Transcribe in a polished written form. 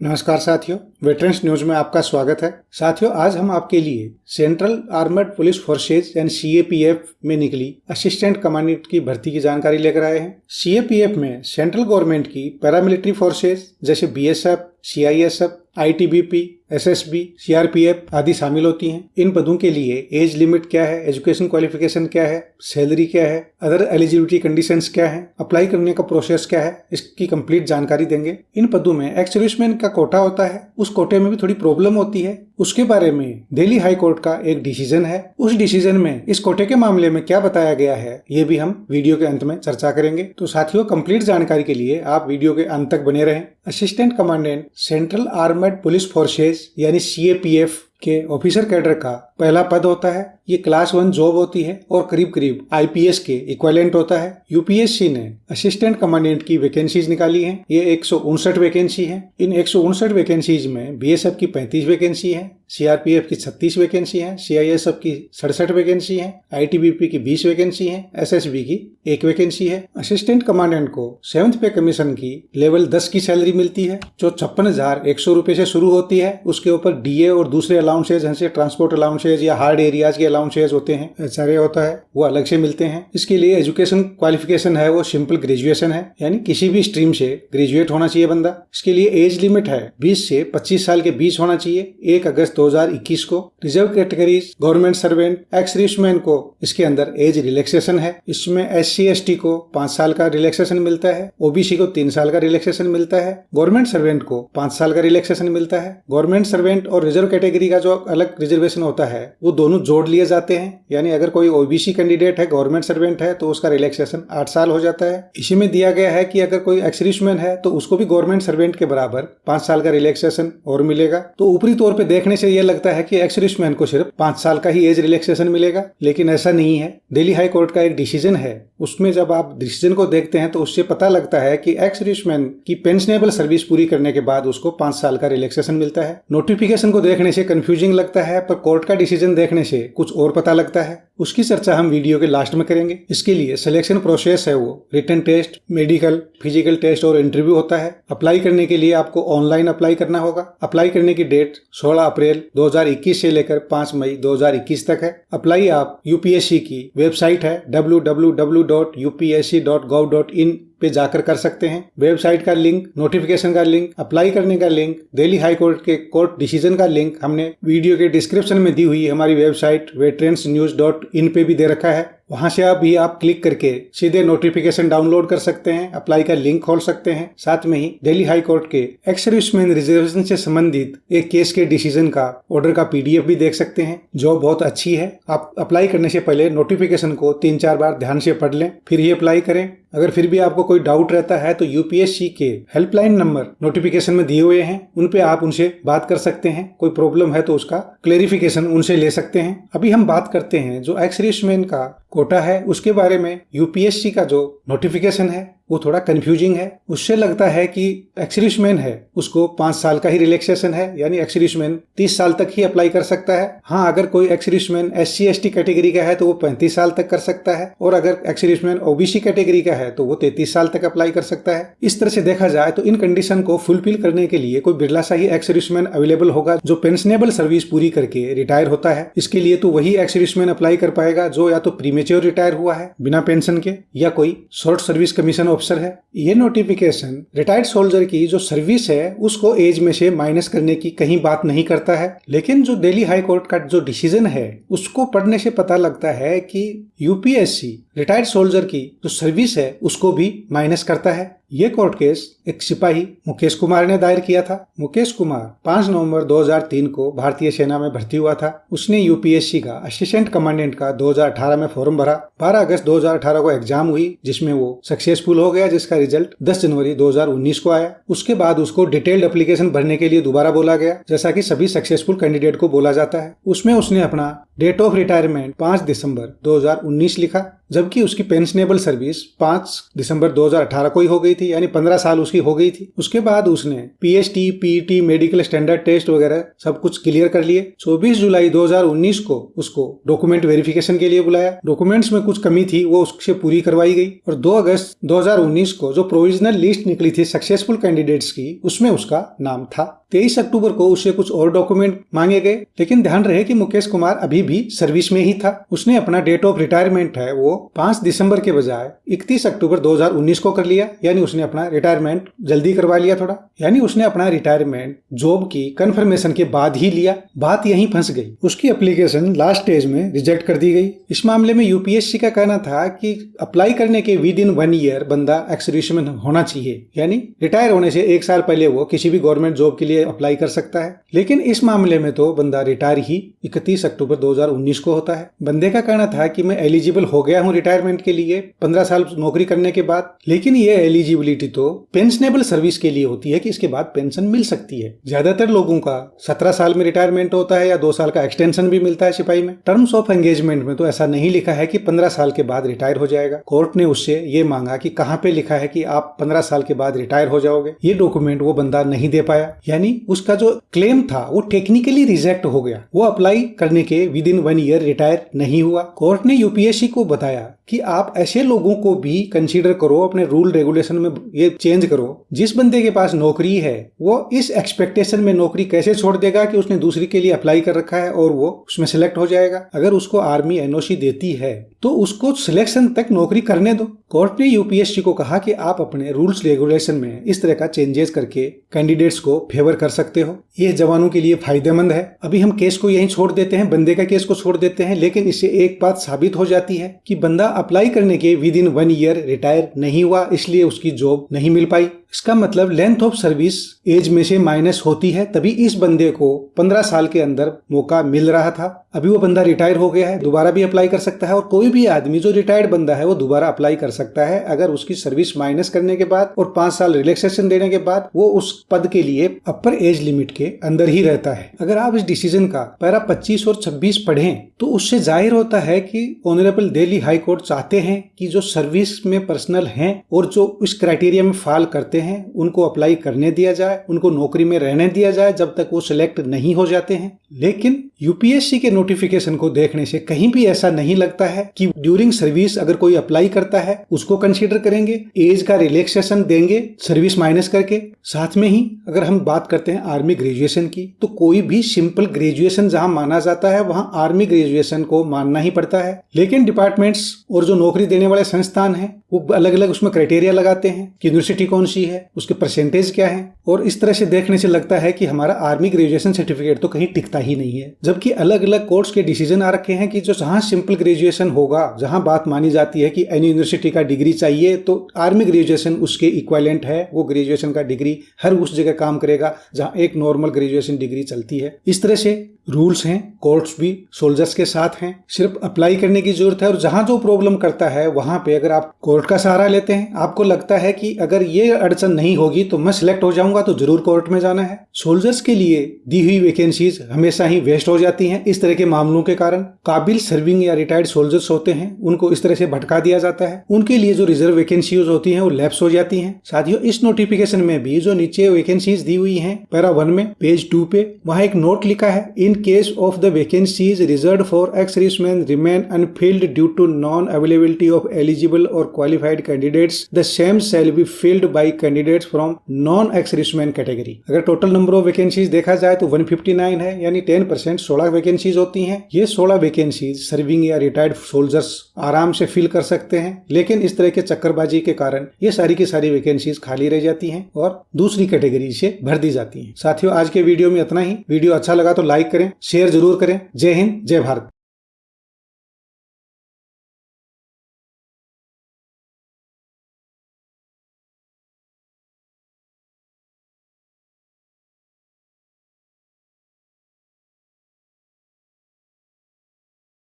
नमस्कार साथियों, veterans news में आपका स्वागत है। साथियों, आज हम आपके लिए सेंट्रल आर्मर्ड पुलिस फोर्सेज यानी सीएपीएफ में निकली असिस्टेंट कमांडेंट की भर्ती की जानकारी लेकर आए हैं। सीएपीएफ में सेंट्रल गवर्नमेंट की पैरामिलिट्री फोर्सेज जैसे BSF, CISF, ITBP, SSB, CRPF आदि शामिल होती हैं। इन पदों के लिए एज लिमिट क्या है, एजुकेशन क्वालिफिकेशन क्या है, सैलरी क्या है, अदर एलिजिबिलिटी कंडीशंस क्या है, अप्लाई करने का प्रोसेस क्या है, इसकी कंप्लीट जानकारी देंगे। इन पदों में एक्स सर्विसमैन का कोटा होता है, उस कोटे में भी थोड़ी प्रॉब्लम होती है। उसके बारे में दिल्ली हाई कोर्ट का एक डिसीजन है। उस डिसीजन में इस कोटे के मामले में क्या बताया गया है, ये भी हम वीडियो के अंत में चर्चा करेंगे। तो साथियों, कंप्लीट जानकारी के लिए आप वीडियो के अंत तक बने रहें। Assistant commandant central armoured police forces यानी सीएपीएफ के ऑफिसर कैडर का पहला पद होता है। ये क्लास 1 जॉब होती है और करीब करीब आईपीएस के इक्विवेलेंट होता है। यूपीएससी ने असिस्टेंट कमांडेंट की वैकेंसीज निकाली हैं। ये 159 वैकेंसी हैं। इन 159 वैकेंसीज में बीएसएफ की 35 वैकेंसी है, सीआरपीएफ की 36 वैकेंसी है, सीआईएसएफ की 67 वैकेंसी है, आईटीबीपी की 20 वैकेंसी है, एसएसबी की 1 वैकेंसी है। असिस्टेंट कमांडेंट को 7th पे कमीशन की लेवल 10 की सैलरी मिलती है, जो 56,100 रुपए से शुरू होती है। उसके ऊपर डीए और दूसरे अलाउंसेज जैसे ट्रांसपोर्ट अलाउंसेज या हार्ड एरियाज के अलाउंसेज होते हैं, एचआरए होता है, वो अलग से मिलते हैं। इसके लिए एजुकेशन क्वालिफिकेशन है वो सिंपल ग्रेजुएशन है, यानी किसी भी स्ट्रीम से ग्रेजुएट होना चाहिए बंदा। इसके लिए एज लिमिट है 20 से 25 साल के बीच होना चाहिए। 1 अगस्त 2021 को reserve categories, government servant, ex serviceman को इसके अंदर एज रिलैक्सेशन है। इसमें एससी एसटी को 5 साल का रिलैक्सेशन मिलता है, ओबीसी को 3 साल का रिलैक्सेशन मिलता है, गवर्नमेंट सर्वेंट को 5 साल का रिलैक्सेशन मिलता है। गवर्नमेंट सर्वेंट और रिजर्व कैटेगरी का जो अलग रिजर्वेशन होता है वो दोनों जोड़ लिए जाते हैं, यानी अगर कोई ओबीसी कैंडिडेट है, गवर्नमेंट सर्वेंट है, तो उसका रिलैक्सेशन 8 साल हो जाता है। इसी में दिया गया है कि अगर कोई एक्स सर्विसमैन है तो उसको भी गवर्नमेंट सर्वेंट के बराबर 5 साल का रिलैक्सेशन और मिलेगा। तो ऊपरी तौर पे देखने से यह लगता है कि एक्स सर्विसमैन को सिर्फ 5 साल का ही एज रिलैक्सेशन मिलेगा, लेकिन ऐसा नहीं है। दिल्ली हाई कोर्ट का एक डिसीजन है, उसमें जब आप डिसीजन को देखते हैं तो उससे पता लगता है कि एक्स सर्विसमैन की पेंशनेबल सर्विस पूरी करने के बाद उसको 5 साल का रिलैक्सेशन मिलता है। नोटिफिकेशन को देखने से कंफ्यूजिंग लगता है, पर कोर्ट का डिसीजन देखने से कुछ और पता लगता है। उसकी चर्चा हम वीडियो के लास्ट में करेंगे। इसके लिए सिलेक्शन प्रोसेस है वो written test, medical, physical test और इंटरव्यू होता है। अप्लाई करने के लिए आपको ऑनलाइन अप्लाई करना होगा। अप्लाई करने की डेट 16 अप्रैल 2021 से लेकर 5 मई 2021 तक है। अप्लाई आप यूपीएससी की वेबसाइट है www.upsc.gov.in पे जाकर कर सकते हैं। वेबसाइट का लिंक, नोटिफिकेशन का लिंक, अप्लाई करने का लिंक, दिल्ली हाई कोर्ट के कोर्ट डिसीजन का लिंक हमने वीडियो के डिस्क्रिप्शन में दी हुई हमारी वेबसाइट veterans-news.in पे भी दे रखा है। वहां से आप क्लिक करके सीधे नोटिफिकेशन डाउनलोड कर सकते हैं, अप्लाई का लिंक खोल सकते हैं। साथ में ही दिल्ली हाई कोर्ट के एक्स सर्विसमैन रिजर्वेशन से संबंधित एक केस के डिसीजन का ऑर्डर का पीडीएफ भी देख सकते हैं, जो बहुत अच्छी है। आप अप्लाई करने से पहले नोटिफिकेशन को 3-4 बार ध्यान से पढ़ लें, फिर ही अप्लाई करें। अगर फिर भी आपको कोई डाउट रहता है तो यूपीएससी के हेल्पलाइन नंबर नोटिफिकेशन में दिए हुए हैं, उन पे आप उनसे बात कर सकते हैं। कोई प्रॉब्लम है तो उसका क्लेरिफिकेशन उनसे ले सकते हैं। अभी हम बात करते हैं जो एक्स सर्विसमैन का कोटा है उसके बारे में। यूपीएससी का जो नोटिफिकेशन है वो थोड़ा कंफ्यूजिंग है। उससे लगता है कि एक्स सर्विसमैन है उसको 5 साल का ही रिलैक्सेशन है, यानी एक्स सर्विसमैन 30 साल तक ही अप्लाई कर सकता है। हाँ, अगर कोई ex serviceman SC ST category का है तो वो 35 साल तक कर सकता है, और अगर एक्स सर्विसमैन ओबीसी कैटेगरी का है तो वो 33 साल तक अप्लाई कर सकता है। इस तरह से देखा जाए तो इन कंडीशन को फुलफिल करने के लिए कोई बिरला सा ही एक्स सर्विसमैन अवेलेबल होगा जो पेंशनेबल सर्विस पूरी करके रिटायर होता है। इसके लिए तो वही एक्स सर्विसमैन अप्लाई कर पाएगा जो या तो प्रीमेच्योर रिटायर हुआ है बिना पेंशन के, या कोई शॉर्ट सर्विस कमीशन ऑफिसर है। ये नोटिफिकेशन रिटायर्ड सोल्जर की जो सर्विस है उसको एज में से माइनस करने की कहीं बात नहीं करता है, लेकिन जो दिल्ली हाई कोर्ट का जो डिसीजन है उसको पढ़ने से पता लगता है कि यूपीएससी रिटायर्ड सोल्जर की जो सर्विस है उसको भी माइनस करता है। ये कोर्ट केस एक सिपाही मुकेश कुमार ने दायर किया था। मुकेश कुमार 5 नवंबर 2003 को भारतीय सेना में भर्ती हुआ था। उसने यूपीएससी का असिस्टेंट कमांडेंट का 2018 में फॉर्म भरा। 12 अगस्त 2018 को एग्जाम हुई जिसमें वो सक्सेसफुल हो गया, जिसका रिजल्ट 10 जनवरी 2019 को आया। उसके बाद उसको डिटेल्ड एप्लीकेशन भरने के लिए दोबारा बोला गया, जैसा कि सभी सक्सेसफुल कैंडिडेट को बोला जाता है। उसमें उसने अपना डेट ऑफ रिटायरमेंट 5 दिसंबर 2019 लिखा, जबकि उसकी पेंशनेबल सर्विस 5 दिसंबर 2018 को ही हो गई थी, यानी 15 साल उसकी हो गई थी। उसके बाद उसने PHT, PET, medical standard test वगैरह सब कुछ क्लियर कर लिए। 24 जुलाई 2019 को उसको डॉक्यूमेंट वेरिफिकेशन के लिए बुलाया। डॉक्यूमेंट्स में कुछ कमी थी, वो उससे पूरी करवाई गई और 2 अगस्त 2019 को जो प्रोविजनल लिस्ट निकली थी सक्सेसफुल कैंडिडेट्स की, उसमें उसका नाम था। 23 अक्टूबर को उससे कुछ और डॉक्यूमेंट मांगे गए, लेकिन ध्यान रहे कि मुकेश कुमार अभी भी सर्विस में ही था। उसने अपना डेट ऑफ रिटायरमेंट है वो 5 दिसंबर के बजाय 31 अक्टूबर 2019 को कर लिया, यानी उसने अपना रिटायरमेंट जल्दी करवा लिया थोड़ा, यानी उसने अपना रिटायरमेंट जॉब की कंफर्मेशन के बाद ही लिया। बात यहीं फंस गई, उसकी एप्लीकेशन लास्ट स्टेज में रिजेक्ट कर दी गई। इस मामले में यूपीएससी का कहना था कि अप्लाई करने के विद इन 1 ईयर बंदा एक्स सर्विस में होना चाहिए, यानी रिटायर होने से 1 साल पहले वो किसी भी गवर्नमेंट जॉब के लिए अप्लाई कर सकता है। लेकिन इस मामले में तो बंदा रिटायर ही 31 अक्टूबर 2019 को होता है। बंदे का कहना था कि मैं एलिजिबल हो गया हूं रिटायरमेंट के लिए 15 साल नौकरी करने के बाद, लेकिन ये एलिजिबिलिटी तो पेंशनेबल सर्विस के लिए होती है कि इसके बाद पेंशन मिल सकती है। ज्यादातर लोगों का 17 साल में रिटायरमेंट होता है या 2 साल का एक्सटेंशन भी मिलता है सिपाही में। टर्म्स ऑफ एंगेजमेंट में तो ऐसा नहीं लिखा है कि 15 साल के बाद रिटायर हो जाएगा। कोर्ट ने उससे ये मांगा कि कहां पे लिखा है कि आप 15 साल के बाद रिटायर हो जाओगे। ये डॉक्यूमेंट वो बंदा नहीं दे पाया, यानी उसका जो क्लेम था वो टेक्निकली रिजेक्ट हो गया। वो अप्लाई करने के विद इन 1 ईयर रिटायर नहीं हुआ। कोर्ट ने यूपीएससी को बताया कि आप ऐसे लोगों को भी कंसीडर करो, अपने रूल रेगुलेशन में ये चेंज करो। जिस बंदे के पास नौकरी है वो इस एक्सपेक्टेशन में नौकरी कैसे छोड़ देगा कि उसने दूसरी के लिए अप्लाई कर रखा है और वो उसमें सिलेक्ट हो जाएगा। अगर उसको आर्मी एनओसी देती है तो उसको सिलेक्शन तक नौकरी करने दो। कोर्ट ने यूपीएससी को कहा कि आप अपने रूल्स रेगुलेशन में इस तरह का चेंजेस करके कैंडिडेट्स को फेवर कर सकते हो। ये जवानों के लिए फायदेमंद है। अभी हम केस को यहीं छोड़ देते हैं, बंदे का केस को छोड़ देते हैं, लेकिन इससे एक बात साबित हो जाती है कि बंदा अप्लाई करने के विद इन 1 ईयर रिटायर नहीं हुआ, इसलिए उसकी जॉब नहीं मिल पाई। इसका मतलब लेंथ ऑफ सर्विस एज में से माइनस होती है, तभी इस बंदे को 15 साल के अंदर मौका मिल रहा था। अभी वो बंदा रिटायर हो गया है, दोबारा भी अप्लाई कर सकता है और कोई भी आदमी जो रिटायर्ड बंदा है वो दोबारा अप्लाई कर सकता है अगर उसकी सर्विस माइनस करने के बाद और 5 साल रिलैक्सेशन देने के बाद वो उस पद के लिए अपर एज लिमिट के अंदर ही रहता है। अगर आप इस डिसीजन का पैरा 25 और 26 पढ़ें तो उससे जाहिर होता है कि ऑनरेबल दिल्ली हाई कोर्ट चाहते हैं कि जो सर्विस में पर्सनल हैं और जो इस क्राइटेरिया में फॉल करते हैं उनको अप्लाई करने दिया जाए, उनको नौकरी में रहने दिया जाए जब तक वो सिलेक्ट नहीं हो जाते हैं। लेकिन यूपीएससी के नोटिफिकेशन को देखने से कहीं भी ऐसा नहीं लगता है कि ड्यूरिंग सर्विस अगर कोई अप्लाई करता है उसको कंसीडर करेंगे, एज का रिलैक्सेशन देंगे सर्विस माइनस करके। साथ में ही अगर हम बात करते हैं आर्मी ग्रेजुएशन की, तो कोई भी सिंपल ग्रेजुएशन जहां माना जाता है वहां आर्मी ग्रेजुएशन को मानना ही पड़ता है। लेकिन डिपार्टमेंट्स और जो नौकरी देने वाले संस्थान हैं वो अलग अलग उसमें क्राइटेरिया लगाते हैं कि यूनिवर्सिटी कौन सी है, उसके परसेंटेज क्या है, और इस तरह से देखने से लगता है कि हमारा आर्मी ग्रेजुएशन सर्टिफिकेट तो कहीं टिकता ही नहीं है। जबकि अलग अलग कोर्ट्स के डिसीजन आ रखे हैं कि जो जहां सिंपल ग्रेजुएशन होगा, जहां बात मानी जाती है कि एनी यूनिवर्सिटी का डिग्री चाहिए, तो आर्मी ग्रेजुएशन उसके इक्विवेलेंट है। वो ग्रेजुएशन का डिग्री हर उस जगह काम करेगा जहां एक नॉर्मल ग्रेजुएशन डिग्री चलती है। इस तरह से रूल्स हैं, कोर्ट्स भी सोल्जर्स के साथ हैं, सिर्फ अप्लाई करने की जरूरत है। और जहां जो प्रॉब्लम करता है वहां पे अगर आप कोर्ट का सहारा लेते हैं, आपको लगता है कि अगर ये अड़चन नहीं होगी तो मैं सिलेक्ट हो जाऊंगा, तो जरूर कोर्ट में जाना है। सोल्जर्स के लिए दी हुई वैकेंसीज हमेशा ही वेस्ट हो जाती हैं इस तरह के मामलों के कारण। काबिल सर्विंग या रिटायर्ड सोल्जर्स होते हैं उनको इस तरह से भटका दिया जाता है, उनके लिए जो रिजर्व वैकेंसीज होती हैं वो लैप्स हो जाती हैं। साथियों, इस नोटिफिकेशन में भी जो नीचे वैकेंसीज दी हुई हैं पैरा 1 में पेज 2 पे, वहां एक नोट लिखा है, in case of the vacancies reserved for ex serviceman remain unfilled due to non availability of eligible और qualified candidates, the same shall be filled by candidates from non ex serviceman category. अगर total number of vacancies देखा जाए तो 159 है, यानी 10% 16 vacancies होती हैं। ये 16 वैकेंसीज सर्विंग या रिटायर्ड सोल्जर्स आराम से फिल कर सकते हैं, लेकिन इस तरह के चक्करबाजी के कारण ये सारी की सारी वैकेंसीज खाली रह जाती हैं और दूसरी कैटेगरी से भर दी जाती हैं। साथियों, आज के वीडियो में इतना ही। वीडियो अच्छा लगा तो लाइक करें, शेयर जरूर करें। जय हिंद, जय भारत।